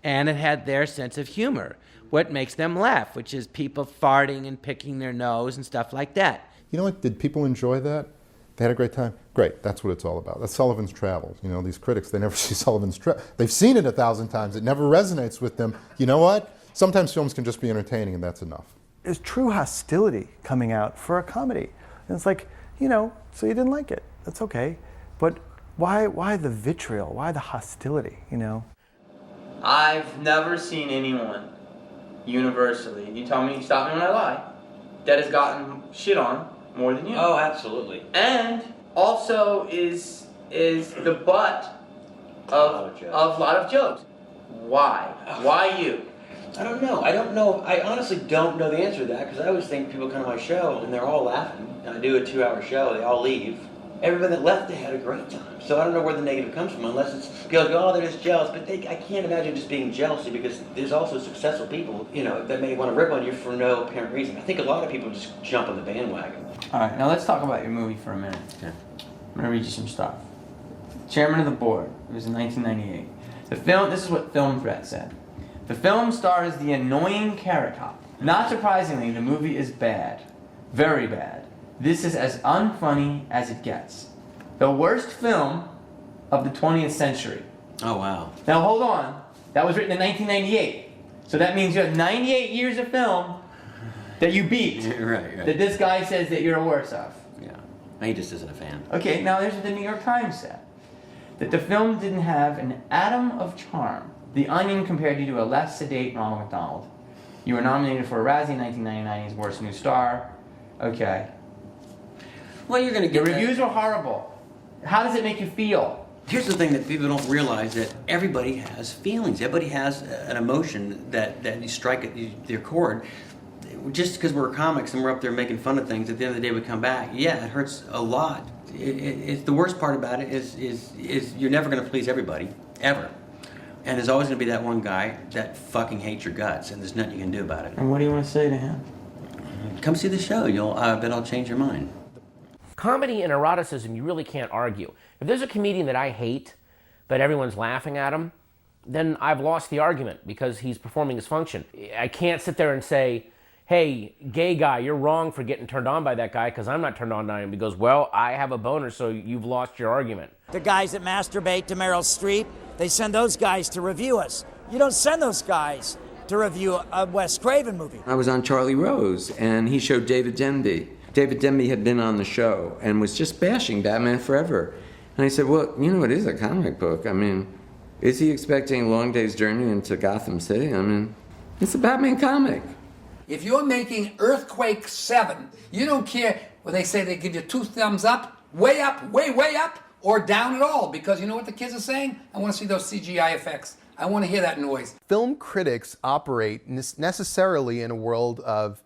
and it had their sense of humor, what makes them laugh, which is people farting and picking their nose and stuff like that. You know what? Did people enjoy that? They had a great time? Great, that's what it's all about. That's Sullivan's Travels. You know, these critics, they never see Sullivan's Travels. They've seen it 1,000 times. It never resonates with them. You know what? Sometimes films can just be entertaining, and that's enough. There's true hostility coming out for a comedy. And it's like, you know, so you didn't like it. That's okay. But why the vitriol? Why the hostility, you know? I've never seen anyone universally, you tell me, stop me when I lie, that has gotten shit on more than you. Oh, absolutely. And also is the butt of a lot of jokes. Why? Why you? I don't know. I honestly don't know the answer to that, because I always think people come to my show and they're all laughing. And I do a 2-hour show, they all leave. Everybody that left, they had a great time. So I don't know where the negative comes from, unless it's people go, oh, they're just jealous. But I can't imagine just being jealousy, because there's also successful people, you know, that may want to rip on you for no apparent reason. I think a lot of people just jump on the bandwagon. All right, now let's talk about your movie for a minute. Okay. I'm gonna read you some stuff. Chairman of the board. It was in 1998. The film. This is what Film Threat said. The film stars the annoying Carrot Top. Not surprisingly, the movie is bad, very bad. This is as unfunny as it gets. The worst film of the 20th century. Oh, wow. Now hold on. That was written in 1998. So that means you have 98 years of film that you beat. Right. That this guy says that you're worse of. Yeah. He just isn't a fan. Okay, now here's what the New York Times said. That the film didn't have an atom of charm. The Onion compared you to a less sedate Ronald McDonald. You were nominated for a Razzie in 1999 as Worst New Star. Okay. Well, you're going to get the reviews were horrible. How does it make you feel? Here's the thing that people don't realize, that everybody has feelings. Everybody has an emotion that you strike at their chord. Just because we're comics and we're up there making fun of things, at the end of the day we come back. Yeah, it hurts a lot. It's the worst part about it is you're never going to please everybody, ever. And there's always going to be that one guy that fucking hates your guts, and there's nothing you can do about it. And what do you want to say to him? Come see the show. I bet I'll change your mind. Comedy and eroticism, you really can't argue. If there's a comedian that I hate, but everyone's laughing at him, then I've lost the argument, because he's performing his function. I can't sit there and say, hey, gay guy, you're wrong for getting turned on by that guy, because I'm not turned on by him. He goes, well, I have a boner, so you've lost your argument. The guys that masturbate to Meryl Streep, they send those guys to review us. You don't send those guys to review a Wes Craven movie. I was on Charlie Rose, and he showed David Denby. David Denby had been on the show and was just bashing Batman Forever. And I said, well, you know, it is a comic book. I mean, is he expecting a long day's journey into Gotham City? I mean, it's a Batman comic. If you're making Earthquake 7, you don't care when they say they give you 2 thumbs up, way, way up, or down at all, because you know what the kids are saying? I want to see those CGI effects. I want to hear that noise. Film critics operate necessarily in a world of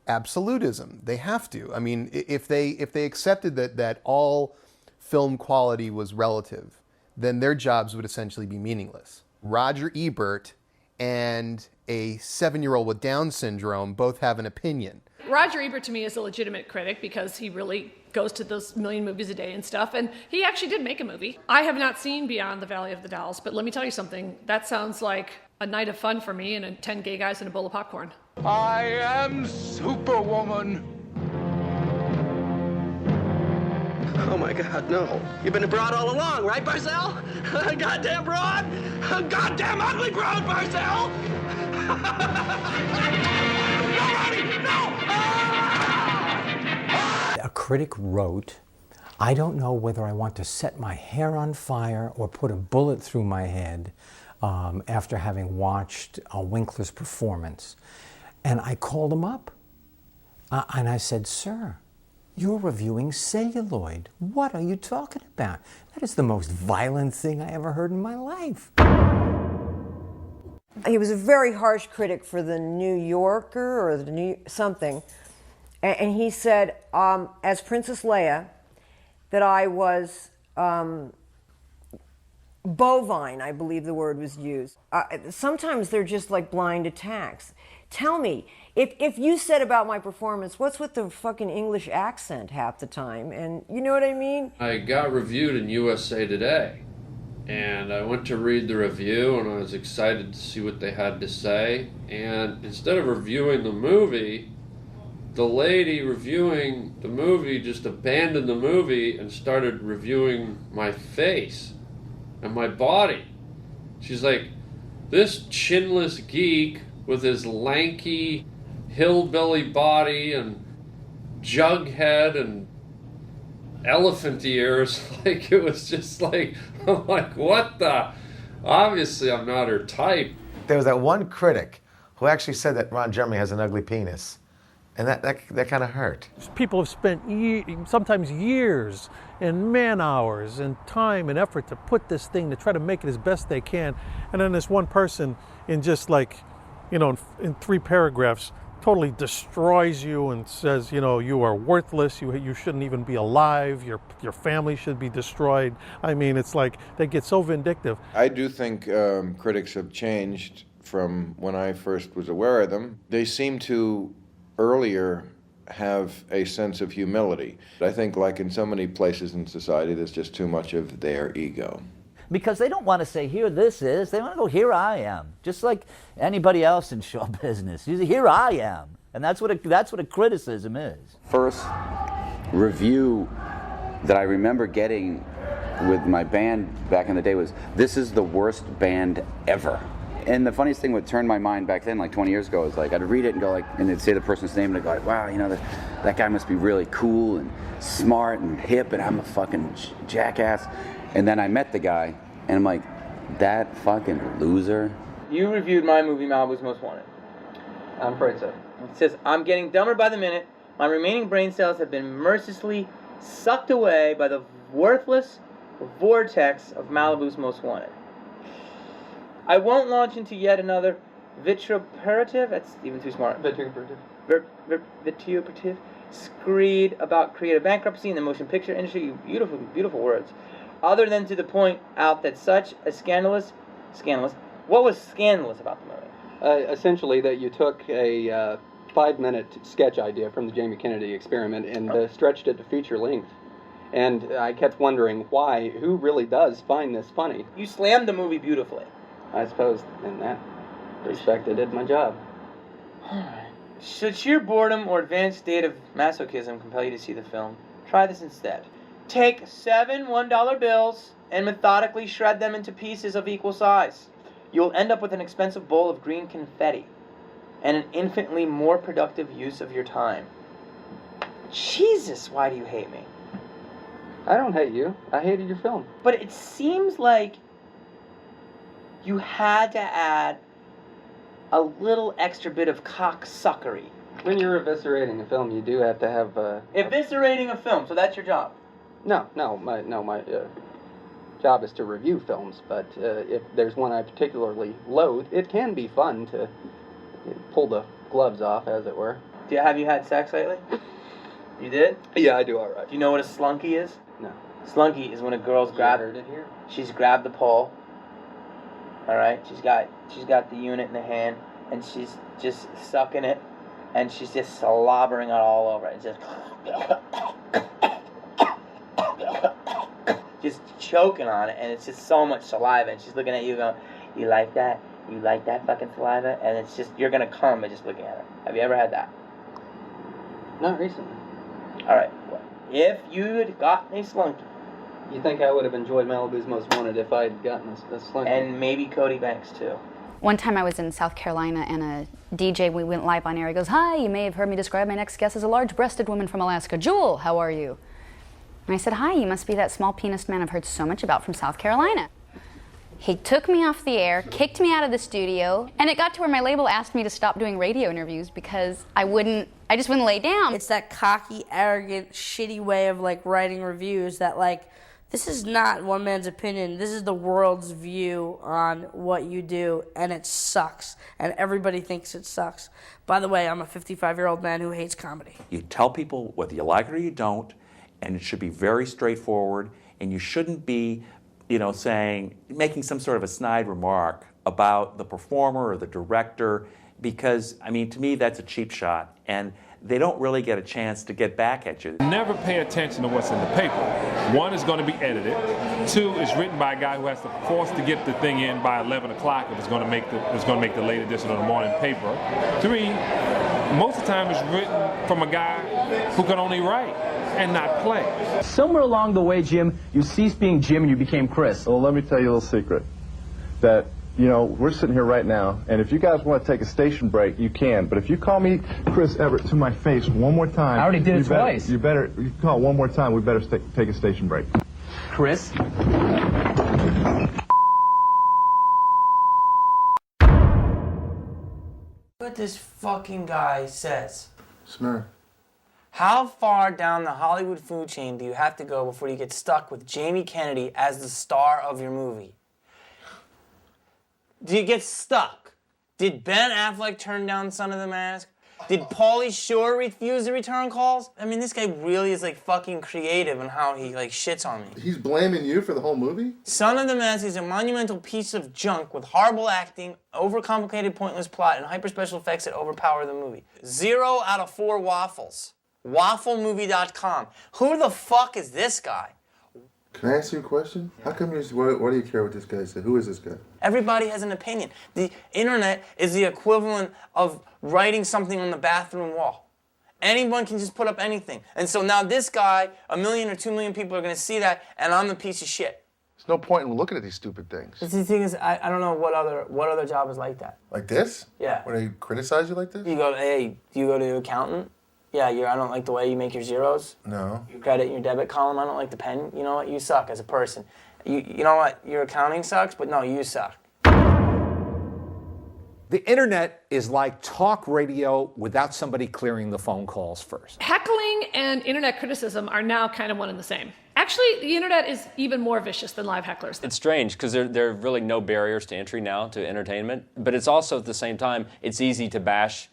absolutism. They have to. I mean, if they accepted that all film quality was relative, then their jobs would essentially be meaningless. Roger Ebert and a 7-year-old with Down syndrome both have an opinion. Roger Ebert to me is a legitimate critic, because he really goes to those 1 million movies a day and stuff, and he actually did make a movie. I have not seen Beyond the Valley of the Dolls, but let me tell you something, that sounds like a night of fun for me and 10 gay guys and a bowl of popcorn. I am Superwoman. Oh my God, no. You've been a broad all along, right, Barcel? Goddamn broad! Goddamn ugly broad, Barcel! No, Ronnie, no! A critic wrote, I don't know whether I want to set my hair on fire or put a bullet through my head after having watched Winkler's performance. And I called him up and I said, sir, you're reviewing celluloid. What are you talking about? That is the most violent thing I ever heard in my life. He was a very harsh critic for the New Yorker or the New something. And he said, as Princess Leia, that I was bovine, I believe the word was used. Sometimes they're just like blind attacks. Tell me, if you said about my performance, what's with the fucking English accent half the time? And you know what I mean? I got reviewed in USA Today, And I went to read the review, and I was excited to see what they had to say. And instead of reviewing the movie, the lady reviewing the movie just abandoned the movie and started reviewing my face and my body. She's like, this chinless geek with his lanky hillbilly body and jug head and elephant ears, like it was just like, I'm like, what the? Obviously I'm not her type. There was that one critic who actually said that Ron Jeremy has an ugly penis. And that kind of hurt. People have spent sometimes years and man hours and time and effort to put this thing to try to make it as best they can. And then this one person in just like, in 3 paragraphs, totally destroys you and says, you are worthless, you shouldn't even be alive, your family should be destroyed. I mean, it's like they get so vindictive. I do think critics have changed from when I first was aware of them. They seem to earlier have a sense of humility. I think like in so many places in society, there's just too much of their ego. Because they don't want to say, here this is. They want to go, here I am. Just like anybody else in show business. You say, here I am. And that's what a criticism is. First review that I remember getting with my band back in the day was, this is the worst band ever. And the funniest thing what turned my mind back then, like 20 years ago, is like I'd read it and go like, and they'd say the person's name and I'd go like, wow, that guy must be really cool and smart and hip and I'm a fucking jackass. And then I met the guy and I'm like, that fucking loser. You reviewed my movie Malibu's Most Wanted. I'm afraid so. It says, I'm getting dumber by the minute. My remaining brain cells have been mercilessly sucked away by the worthless vortex of Malibu's Most Wanted. I won't launch into yet another vituperative, that's even too smart. Vituperative screed about creative bankruptcy in the motion picture industry, you beautiful, beautiful words. Other than to the point out that such a scandalous, what was scandalous about the movie? Essentially that you took a 5-minute sketch idea from the Jamie Kennedy experiment and stretched it to feature length. And I kept wondering who really does find this funny? You slammed the movie beautifully. I suppose in that respect I did my job. Alright. Should sheer boredom or advanced state of masochism compel you to see the film, try this instead. Take 7 $1 bills and methodically shred them into pieces of equal size. You'll end up with an expensive bowl of green confetti and an infinitely more productive use of your time. Jesus, why do you hate me? I don't hate you. I hated your film. But it seems like you had to add a little extra bit of cocksuckery. When you're eviscerating a film, you do have to have eviscerating a film, so that's your job? No, my job is to review films, but if there's one I particularly loathe, it can be fun to pull the gloves off, as it were. Have you had sex lately? You did? Yeah, I do all right. Do you know what a slunky is? No. Slunky is when a girl's heard it here? She's grabbed the pole. All right, she's got the unit in the hand, and she's just sucking it, and she's just slobbering it all over it. Just choking on it, and it's just so much saliva, and she's looking at you going, you like that? You like that fucking saliva? And it's just, you're gonna come by just looking at her. Have you ever had that? Not recently. All right, if you had gotten a slunky. You think I would have enjoyed Malibu's Most Wanted if I had gotten a slunky? And maybe Cody Banks too. One time I was in South Carolina and a DJ, we went live on air, he goes, hi, you may have heard me describe my next guest as a large-breasted woman from Alaska. Jewel, how are you? And I said, hi, you must be that small-penised man I've heard so much about from South Carolina. He took me off the air, kicked me out of the studio, and it got to where my label asked me to stop doing radio interviews because I just wouldn't lay down. It's that cocky, arrogant, shitty way of like writing reviews that like, this is not one man's opinion. This is the world's view on what you do, and it sucks. And everybody thinks it sucks. By the way, I'm a 55-year-old man who hates comedy. You tell people whether you like it or you don't, and it should be very straightforward, and you shouldn't be, making some sort of a snide remark about the performer or the director, because, to me, that's a cheap shot. And they don't really get a chance to get back at you. Never pay attention to what's in the paper. One is going to be edited. Two is written by a guy who has to force to get the thing in by 11 o'clock if it's going to make the late edition of the morning paper. Three, most of the time it's written from a guy who can only write and not play. Somewhere along the way, Jim, you ceased being Jim and you became Chris. Well, let me tell you a little secret. That, you know, we're sitting here right now, and if you guys want to take a station break, you can. But if you call me Chris Everett to my face one more time... I already did it twice. You call one more time, we better take a station break. Chris? What this fucking guy says. Smurf. How far down the Hollywood food chain do you have to go before you get stuck with Jamie Kennedy as the star of your movie? Do you get stuck? Did Ben Affleck turn down Son of the Mask? Did Pauly Shore refuse the return calls? I mean, this guy really is like fucking creative in how he like shits on me. He's blaming you for the whole movie? Son of the Mask is a monumental piece of junk with horrible acting, overcomplicated pointless plot, and hyper special effects that overpower the movie. 0 out of 4 waffles. Wafflemovie.com. Who the fuck is this guy? Can I ask you a question? How come why do you care what this guy said? Who is this guy? Everybody has an opinion. The internet is the equivalent of writing something on the bathroom wall. Anyone can just put up anything. And so now this guy, 1 million or 2 million people are going to see that, and I'm the piece of shit. There's no point in looking at these stupid things. The thing is, I don't know what other job is like that. Like this? Yeah. Where they criticize you like this? You go, hey, do you go to your accountant? Yeah, I don't like the way you make your zeros. No. Your credit and your debit column, I don't like the pen. You know what? You suck as a person. You know what? Your accounting sucks, but no, you suck. The internet is like talk radio without somebody clearing the phone calls first. Heckling and internet criticism are now kind of one and the same. Actually, the internet is even more vicious than live hecklers. It's strange because there are really no barriers to entry now to entertainment, but it's also at the same time, it's easy to bash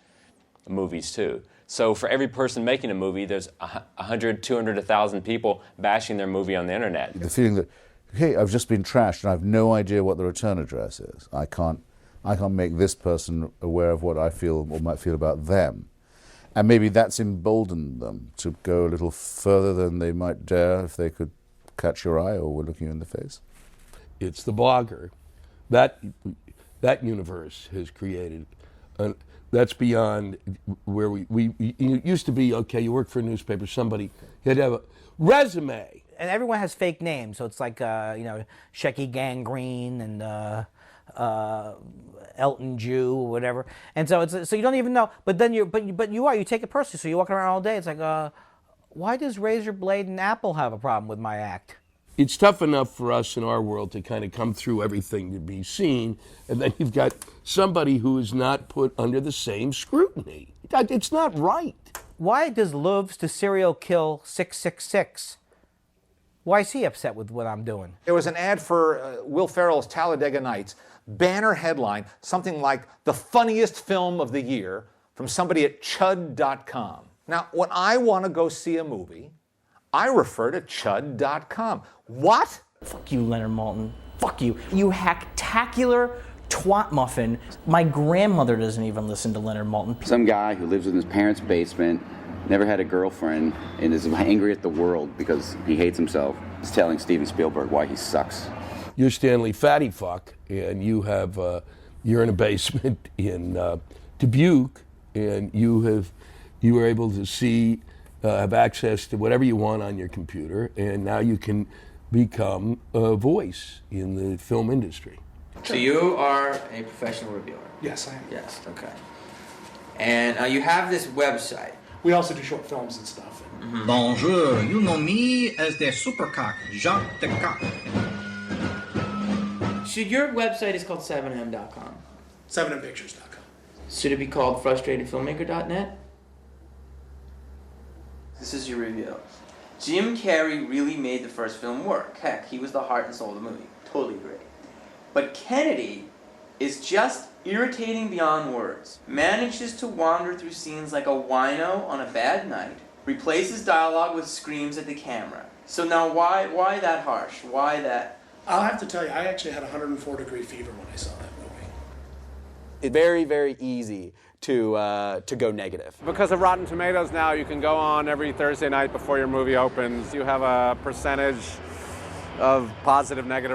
movies too. So for every person making a movie, there's 100, 200, 1,000 people bashing their movie on the internet. The feeling that, hey, I've just been trashed and I have no idea what the return address is. I can't make this person aware of what I feel or might feel about them. And maybe that's emboldened them to go a little further than they might dare if they could catch your eye or were looking you in the face. It's the blogger. That universe has created. That's beyond where we used to be, okay, you work for a newspaper, somebody, you had to have a resume. And everyone has fake names, so it's like, Shecky Gangrene and Elton Jew or whatever. And so so you don't even know, but then you take it personally, so you're walking around all day, it's like, why does Razor Blade and Apple have a problem with my act? It's tough enough for us in our world to kind of come through everything to be seen, and then you've got somebody who is not put under the same scrutiny. It's not right. Why does Loves to serial kill 666? Why is he upset with what I'm doing? There was an ad for Will Ferrell's Talladega Nights. Banner headline, something like the funniest film of the year from somebody at chud.com. Now, when I want to go see a movie, I refer to chud.com. What? Fuck you, Leonard Maltin. Fuck you. You hacktacular twat muffin. My grandmother doesn't even listen to Leonard Maltin. Some guy who lives in his parents' basement, never had a girlfriend, and is angry at the world because he hates himself, is telling Steven Spielberg why he sucks. You're Stanley Fatty Fuck, and you're in a basement in Dubuque, and you were able to see, have access to whatever you want on your computer, and now you can become a voice in the film industry. So you are a professional reviewer? Yes, I am. Yes, okay. And you have this website. We also do short films and stuff. Mm-hmm. Bonjour, you know me as the supercock, Jacques the Cock. Should your website is called 7m.com? 7mpictures.com. Should it be called frustratedfilmmaker.net? This is your review. Jim Carrey really made the first film work. Heck, he was the heart and soul of the movie. Totally agree. But Kennedy is just irritating beyond words. Manages to wander through scenes like a wino on a bad night. Replaces dialogue with screams at the camera. So now why that harsh? Why that? I'll have to tell you, I actually had 104-degree fever when I saw that movie. It's very, very easy to go negative. Because of Rotten Tomatoes now, you can go on every Thursday night before your movie opens. You have a percentage of positive, negative